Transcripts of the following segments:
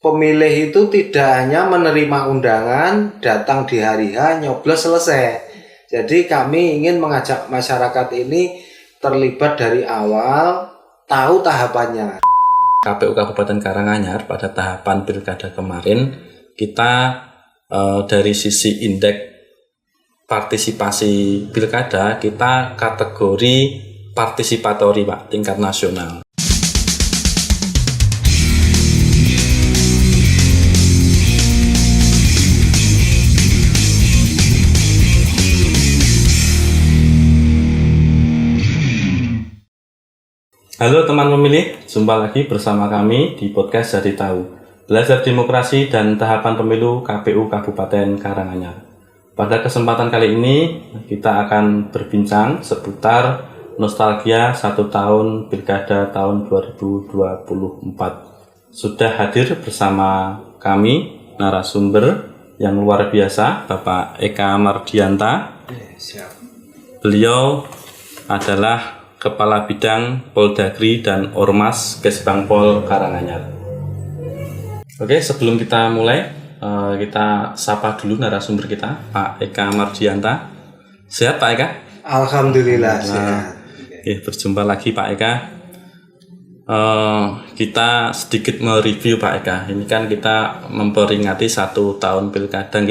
pemilih itu tidak hanya menerima undangan, datang di hari H, nyoblos selesai. Jadi kami ingin mengajak masyarakat ini terlibat dari awal, tahu tahapannya. KPU Kabupaten Karanganyar pada tahapan pilkada kemarin, kita dari sisi indeks partisipasi pilkada, kita kategori partisipatori Pak, tingkat nasional. Halo teman pemilih, jumpa lagi bersama kami di podcast Jadi Tahu, belajar demokrasi dan tahapan pemilu KPU Kabupaten Karanganyar. Pada kesempatan kali ini kita akan berbincang seputar nostalgia 1 tahun pilkada tahun 2024. Sudah hadir bersama kami narasumber yang luar biasa, Bapak Eka Mardianta. Beliau adalah Kepala Bidang Poldagri dan Ormas Kesbangpol Karanganyar. Oke, sebelum kita mulai, kita sapa dulu narasumber kita, Pak Eka Mardianta. Sehat Pak Eka? Alhamdulillah sehat. Oke, berjumpa lagi Pak Eka. Kita sedikit mereview Pak Eka. Ini kan kita memperingati 1 tahun pilkada,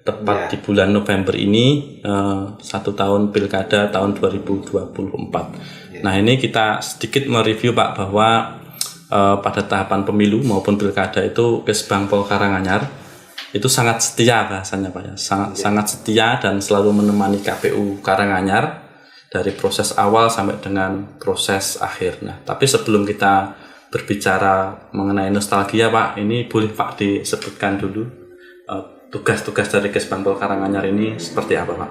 tepat di bulan November ini 1 tahun pilkada tahun 2024. Nah, ini kita sedikit mereview Pak bahwa pada tahapan pemilu maupun pilkada itu Kesbangpol Karanganyar itu sangat setia bahasanya Pak ya. Sangat setia dan selalu menemani KPU Karanganyar dari proses awal sampai dengan proses akhir. Nah, tapi sebelum kita berbicara mengenai nostalgia Pak, ini boleh Pak disebutkan dulu tugas-tugas dari Kesbangpol Karanganyar ini seperti apa Pak?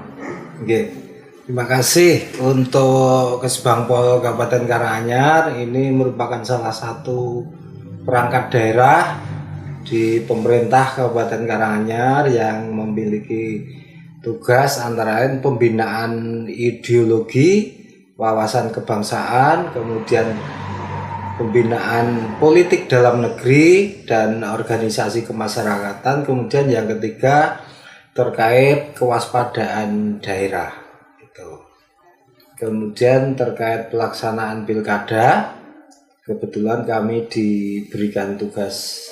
Oke. Terima kasih untuk Kesbangpol Kabupaten Karanganyar. Ini merupakan salah satu perangkat daerah di pemerintah Kabupaten Karanganyar yang memiliki tugas antara lain pembinaan ideologi, wawasan kebangsaan, kemudian pembinaan politik dalam negeri dan organisasi kemasyarakatan, kemudian yang ketiga terkait kewaspadaan daerah gitu. Kemudian terkait pelaksanaan pilkada, kebetulan kami diberikan tugas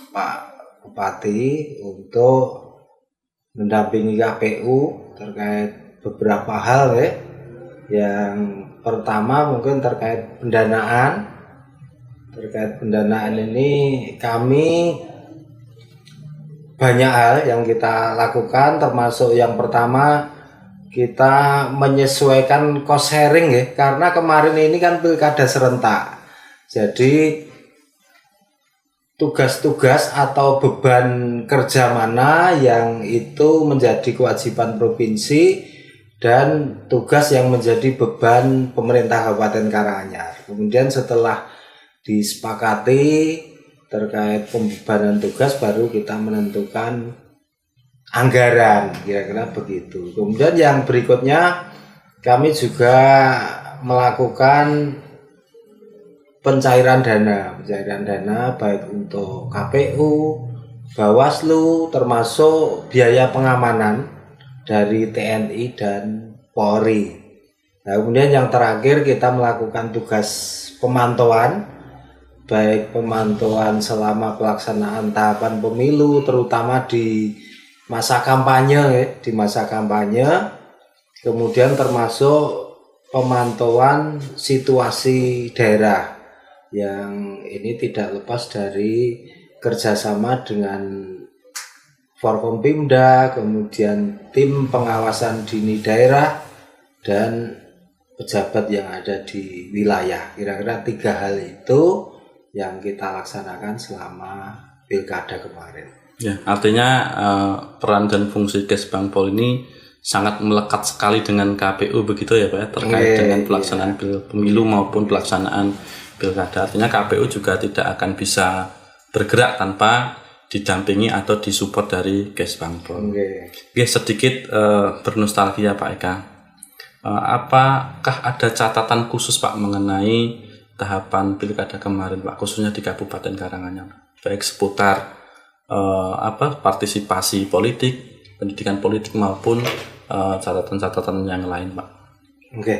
Pak Bupati untuk mendampingi KPU terkait beberapa hal ya. Yang pertama mungkin terkait pendanaan. Terkait pendanaan ini kami banyak hal yang kita lakukan, termasuk yang pertama kita menyesuaikan cost sharing ya, karena kemarin ini kan pilkada serentak. Jadi tugas-tugas atau beban kerja mana yang itu menjadi kewajiban provinsi dan tugas yang menjadi beban pemerintah Kabupaten Karanganyar. Kemudian setelah disepakati terkait pembebanan tugas, baru kita menentukan anggaran, kira-kira begitu. Kemudian yang berikutnya kami juga melakukan pencairan dana baik untuk KPU, Bawaslu, termasuk biaya pengamanan dari TNI dan Polri. Nah, kemudian yang terakhir kita melakukan tugas pemantauan, baik pemantauan selama pelaksanaan tahapan pemilu, terutama di masa kampanye, kemudian termasuk pemantauan situasi daerah yang ini tidak lepas dari kerjasama dengan Forkompimda, kemudian tim pengawasan dini daerah dan pejabat yang ada di wilayah. Kira-kira 3 hal itu yang kita laksanakan selama pilkada kemarin. Ya, artinya peran dan fungsi Kesbangpol ini sangat melekat sekali dengan KPU begitu ya Pak ya, terkait dengan pelaksanaan pemilu maupun pelaksanaan pilkada. Artinya KPU juga tidak akan bisa bergerak tanpa didampingi atau disupport dari Kesbangpol. Oke, sedikit bernostalgia Pak Eka. Apakah ada catatan khusus Pak mengenai tahapan pilkada kemarin Pak, khususnya di Kabupaten Karanganyar? baik seputar partisipasi politik, pendidikan politik maupun catatan-catatan yang lain, Pak. Oke.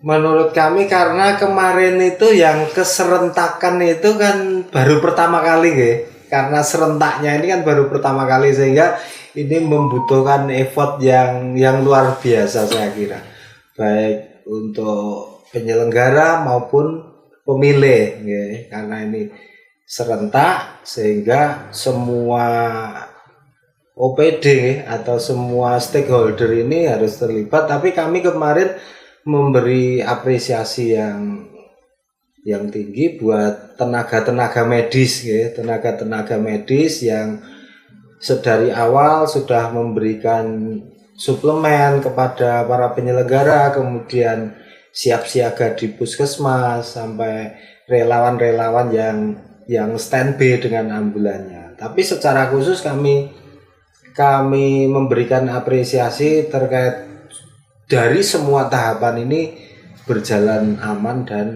Menurut kami karena kemarin itu yang keserentakan itu kan baru pertama kali karena serentaknya ini kan baru pertama kali, sehingga ini membutuhkan effort yang luar biasa saya kira, baik untuk penyelenggara maupun pemilih karena ini serentak sehingga semua OPD atau semua stakeholder ini harus terlibat. Tapi kami kemarin memberi apresiasi yang tinggi buat tenaga-tenaga medis tenaga-tenaga medis yang sedari awal sudah memberikan suplemen kepada para penyelenggara, kemudian siap siaga di puskesmas sampai relawan-relawan yang standby dengan ambulannya. Tapi secara khusus kami memberikan apresiasi terkait dari semua tahapan ini berjalan aman dan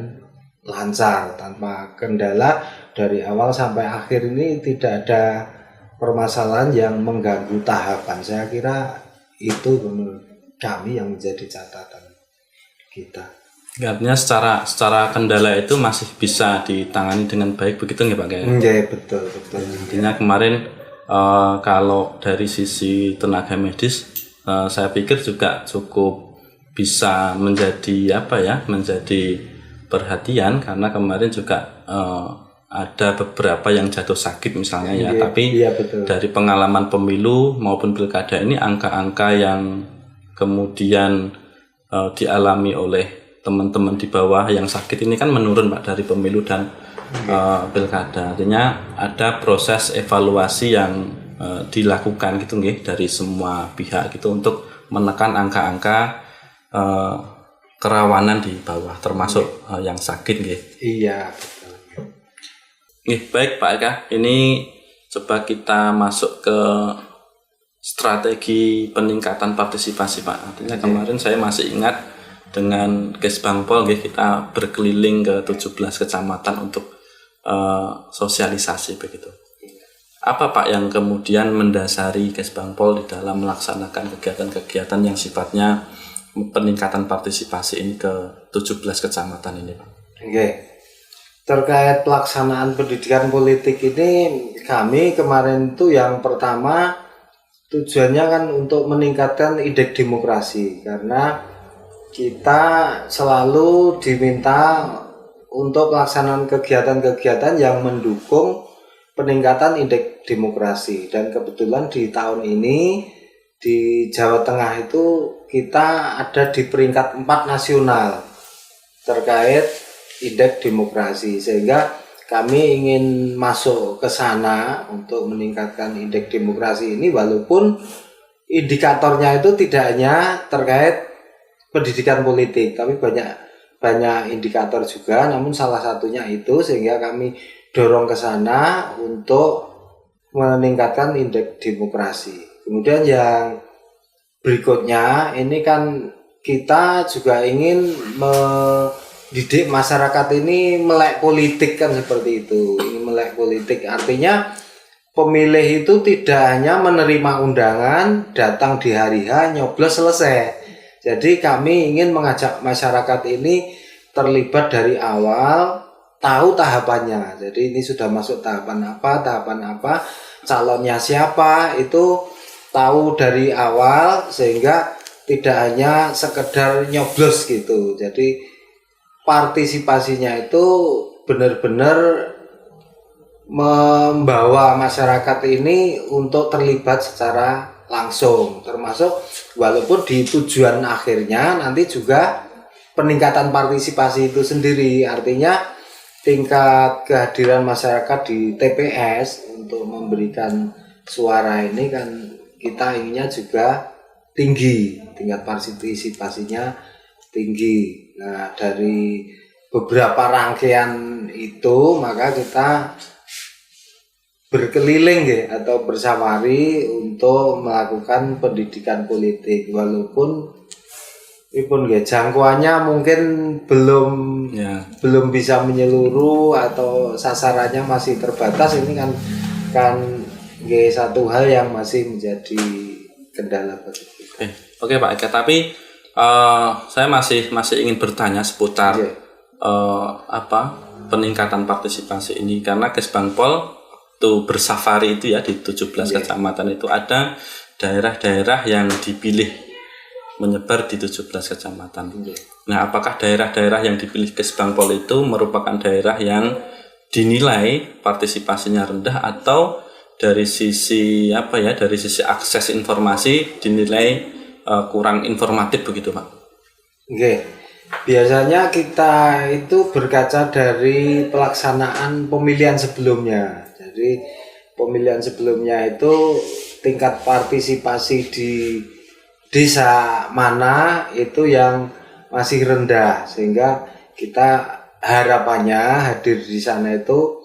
lancar tanpa kendala dari awal sampai akhir. Ini tidak ada permasalahan yang mengganggu tahapan. Saya kira itu menurut kami yang menjadi catatan kita. Artinya secara kendala itu masih bisa ditangani dengan baik, begitu nggak Pak? Iya, betul. Intinya kemarin kalau dari sisi tenaga medis, saya pikir juga cukup bisa menjadi menjadi perhatian, karena kemarin juga ada beberapa yang jatuh sakit misalnya tapi betul. Dari pengalaman pemilu maupun pilkada ini angka-angka yang kemudian dialami oleh teman-teman di bawah yang sakit ini kan menurun Pak dari pemilu dan pilkada. Artinya ada proses evaluasi yang dilakukan gitu dari semua pihak gitu untuk menekan angka-angka kerawanan di bawah termasuk yang sakit Iya, betul. Baik Pak Eka, ini coba kita masuk ke strategi peningkatan partisipasi Pak. Artinya kemarin saya masih ingat dengan Kesbangpol kita berkeliling ke 17 kecamatan untuk sosialisasi begitu. Apa Pak yang kemudian mendasari Kesbangpol di dalam melaksanakan kegiatan-kegiatan yang sifatnya peningkatan partisipasi ini ke 17 kecamatan ini Pak? Terkait pelaksanaan pendidikan politik ini, kami kemarin itu yang pertama tujuannya kan untuk meningkatkan indeks demokrasi, karena kita selalu diminta untuk pelaksanaan kegiatan-kegiatan yang mendukung peningkatan indeks demokrasi. Dan kebetulan di tahun ini di Jawa Tengah itu kita ada di peringkat 4 nasional terkait indeks demokrasi, sehingga kami ingin masuk ke sana untuk meningkatkan indeks demokrasi ini, walaupun indikatornya itu tidak hanya terkait pendidikan politik, tapi banyak indikator juga, namun salah satunya itu, sehingga kami dorong ke sana untuk meningkatkan indeks demokrasi. Kemudian yang berikutnya ini kan kita juga ingin mendidik masyarakat ini melek politik kan, seperti itu. Ini melek politik artinya pemilih itu tidak hanya menerima undangan, datang di hari H, nyoblos, selesai. Jadi kami ingin mengajak masyarakat ini terlibat dari awal, tahu tahapannya. Jadi ini sudah masuk tahapan apa, calonnya siapa, itu tahu dari awal, sehingga tidak hanya sekedar nyoblos gitu. Jadi partisipasinya itu benar-benar membawa masyarakat ini untuk terlibat secara langsung, termasuk walaupun di tujuan akhirnya nanti juga peningkatan partisipasi itu sendiri. Artinya tingkat kehadiran masyarakat di TPS untuk memberikan suara ini kan kita inginnya juga tinggi, tingkat partisipasinya tinggi. Nah, dari beberapa rangkaian itu maka kita berkeliling atau bersafari untuk melakukan pendidikan politik, walaupun Pripun nggih, jangkauannya mungkin belum Ya. belum bisa menyeluruh atau sasarannya masih terbatas. Ini kan nggih satu hal yang masih menjadi kendala bagi kita. Oke Pak Eka, tapi saya masih ingin bertanya seputar Oke. Peningkatan partisipasi ini, karena Kesbangpol tuh bersafari itu ya di 17 kecamatan itu ada daerah-daerah yang dipilih menyebar di 17 kecamatan. Nah, apakah daerah-daerah yang dipilih Kesbangpol itu merupakan daerah yang dinilai partisipasinya rendah, atau dari sisi dari sisi akses informasi dinilai kurang informatif begitu Pak? Oke. Biasanya kita itu berkaca dari pelaksanaan pemilihan sebelumnya. Jadi pemilihan sebelumnya itu tingkat partisipasi di desa mana itu yang masih rendah, sehingga kita harapannya hadir di sana itu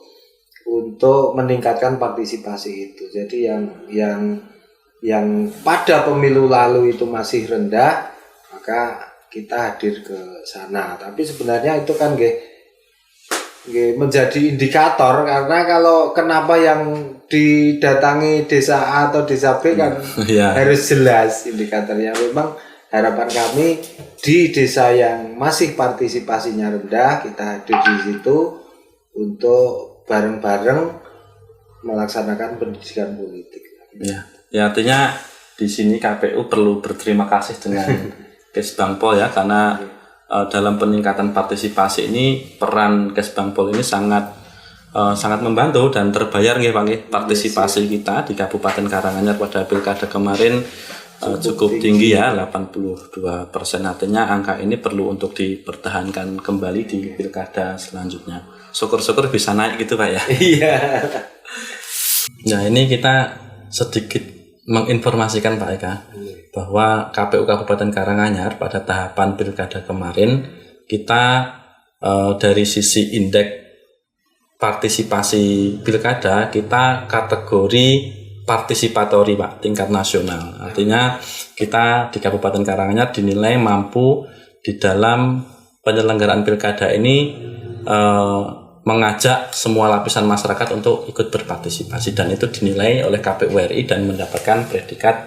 untuk meningkatkan partisipasi itu. Jadi yang pada pemilu lalu itu masih rendah, maka kita hadir ke sana. Tapi sebenarnya itu kan menjadi indikator, karena kalau kenapa yang didatangi desa A atau desa B kan harus jelas indikatornya. Memang harapan kami di desa yang masih partisipasinya rendah, kita hadir di situ untuk bareng-bareng melaksanakan pendidikan politik. Ya artinya di sini KPU perlu berterima kasih dengan Kesbangpol ya, karena dalam peningkatan partisipasi ini peran Kesbangpol ini sangat membantu dan terbayar nggih Pak nggih. Partisipasi kita di Kabupaten Karanganyar pada pilkada kemarin cukup tinggi ya, 82%. Artinya angka ini perlu untuk dipertahankan kembali di pilkada selanjutnya. Syukur-syukur bisa naik gitu Pak ya. Iya. Nah, ini kita sedikit menginformasikan Pak Eka bahwa KPU Kabupaten Karanganyar pada tahapan pilkada kemarin kita dari sisi indeks partisipasi pilkada kita kategori partisipatori Pak, tingkat nasional. Artinya kita di Kabupaten Karanganyar dinilai mampu di dalam penyelenggaraan pilkada ini mengajak semua lapisan masyarakat untuk ikut berpartisipasi, dan itu dinilai oleh KPU RI dan mendapatkan predikat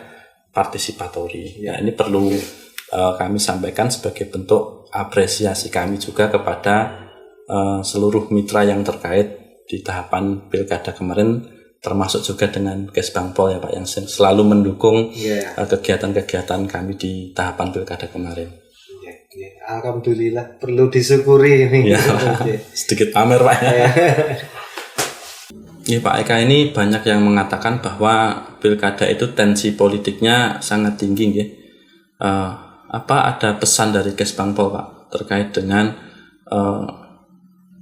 partisipatori. Ya, ini perlu kami sampaikan sebagai bentuk apresiasi kami juga kepada seluruh mitra yang terkait di tahapan pilkada kemarin, termasuk juga dengan Kesbangpol ya Pak, yang selalu mendukung kegiatan-kegiatan kami di tahapan pilkada kemarin. Alhamdulillah, perlu disyukuri ini. Ya, sedikit pamer Pak ya. Ini Pak Eka, ini banyak yang mengatakan bahwa pilkada itu tensi politiknya sangat tinggi ya. Apa ada pesan dari Kesbangpol Pak terkait dengan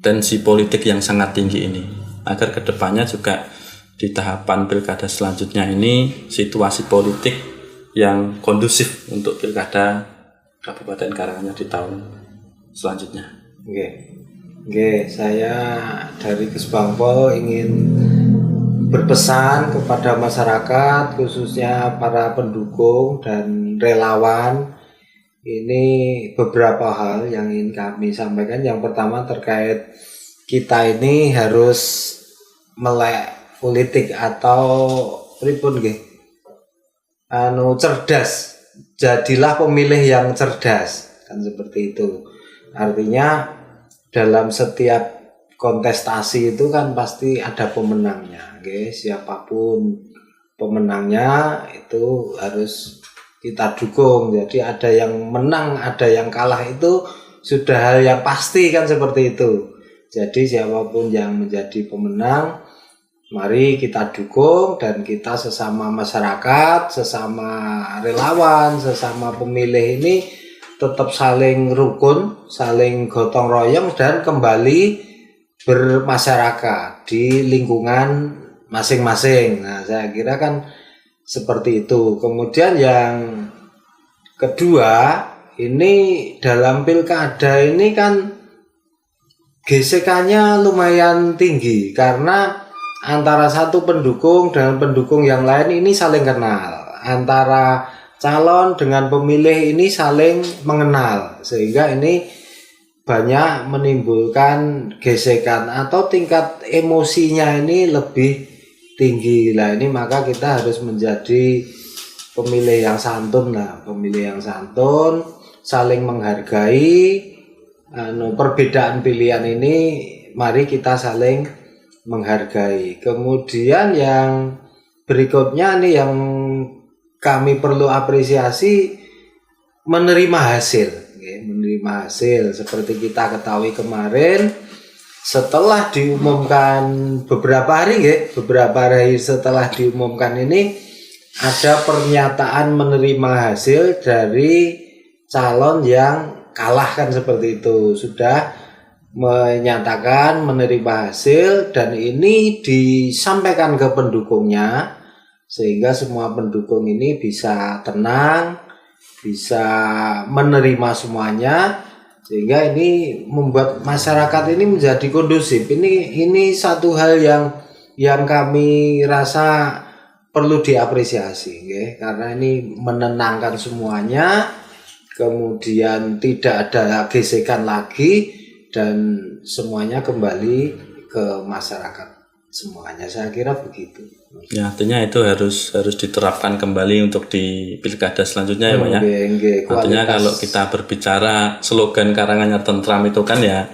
tensi politik yang sangat tinggi ini, agar kedepannya juga di tahapan pilkada selanjutnya ini situasi politik yang kondusif untuk pilkada Kabupaten Karanganyar di tahun selanjutnya? Oke, saya dari Kesbangpol ingin berpesan kepada masyarakat, khususnya para pendukung dan relawan. Ini beberapa hal yang ingin kami sampaikan. Yang pertama terkait kita ini harus melek politik atau pripun nggih, cerdas. Jadilah pemilih yang cerdas, kan seperti itu. Artinya dalam setiap kontestasi itu kan pasti ada pemenangnya, siapapun pemenangnya itu harus kita dukung. Jadi ada yang menang, ada yang kalah, itu sudah hal yang pasti kan seperti itu. Jadi siapapun yang menjadi pemenang, mari kita dukung, dan kita sesama masyarakat, sesama relawan, sesama pemilih ini tetap saling rukun, saling gotong royong, dan kembali bermasyarakat di lingkungan masing-masing. Nah, saya kira kan seperti itu. Kemudian yang kedua, ini dalam pilkada ini kan gesekannya lumayan tinggi, karena antara satu pendukung dengan pendukung yang lain ini saling kenal. Antara calon dengan pemilih ini saling mengenal, sehingga ini banyak menimbulkan gesekan atau tingkat emosinya ini lebih tinggi. Lah ini maka kita harus menjadi pemilih yang santun lah, pemilih yang santun, saling menghargai. Perbedaan pilihan ini mari kita saling menghargai. Kemudian yang berikutnya nih yang kami perlu apresiasi, menerima hasil. Menerima hasil seperti kita ketahui kemarin setelah diumumkan beberapa hari setelah diumumkan ini ada pernyataan menerima hasil dari calon yang kalah, kan seperti itu, sudah menyatakan menerima hasil dan ini disampaikan ke pendukungnya sehingga semua pendukung ini bisa tenang, bisa menerima semuanya, sehingga ini membuat masyarakat ini menjadi kondusif. Ini satu hal yang kami rasa perlu diapresiasi, karena ini menenangkan semuanya, kemudian tidak ada gesekan lagi dan semuanya kembali ke masyarakat semuanya. Saya kira begitu. Ya, artinya itu harus diterapkan kembali untuk di pilkada selanjutnya ya Pak ya. Artinya kalau kita berbicara slogan Karanganyar Tentram itu kan ya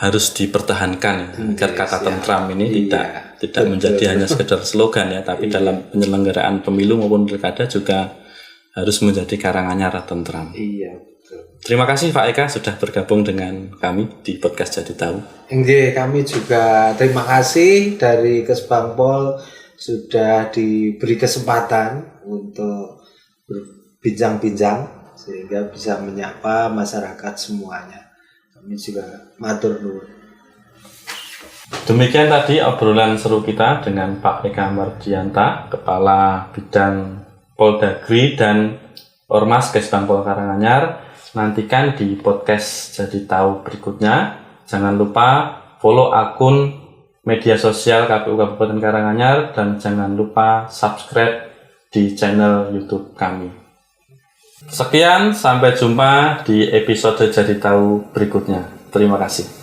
harus dipertahankan agar kata tentram ini tidak menjadi hanya sekedar slogan ya, tapi dalam penyelenggaraan pemilu maupun pilkada juga harus menjadi Karanganyar Tentram. Iya, betul. Terima kasih Pak Eka sudah bergabung dengan kami di podcast Jadi Tahu. Kami juga terima kasih dari Kesbangpol sudah diberi kesempatan untuk berbincang-bincang sehingga bisa menyapa masyarakat semuanya. Kami juga matur nuwun. Demikian tadi obrolan seru kita dengan Pak Eka Mardianta, Kepala Bidang Poldagri dan Ormas Kesbangpol Karanganyar. Nantikan di podcast Jadi Tahu berikutnya. Jangan lupa follow akun media sosial KPU Kabupaten Karanganyar dan jangan lupa subscribe di channel YouTube kami. Sekian, sampai jumpa di episode Jadi Tahu berikutnya. Terima kasih.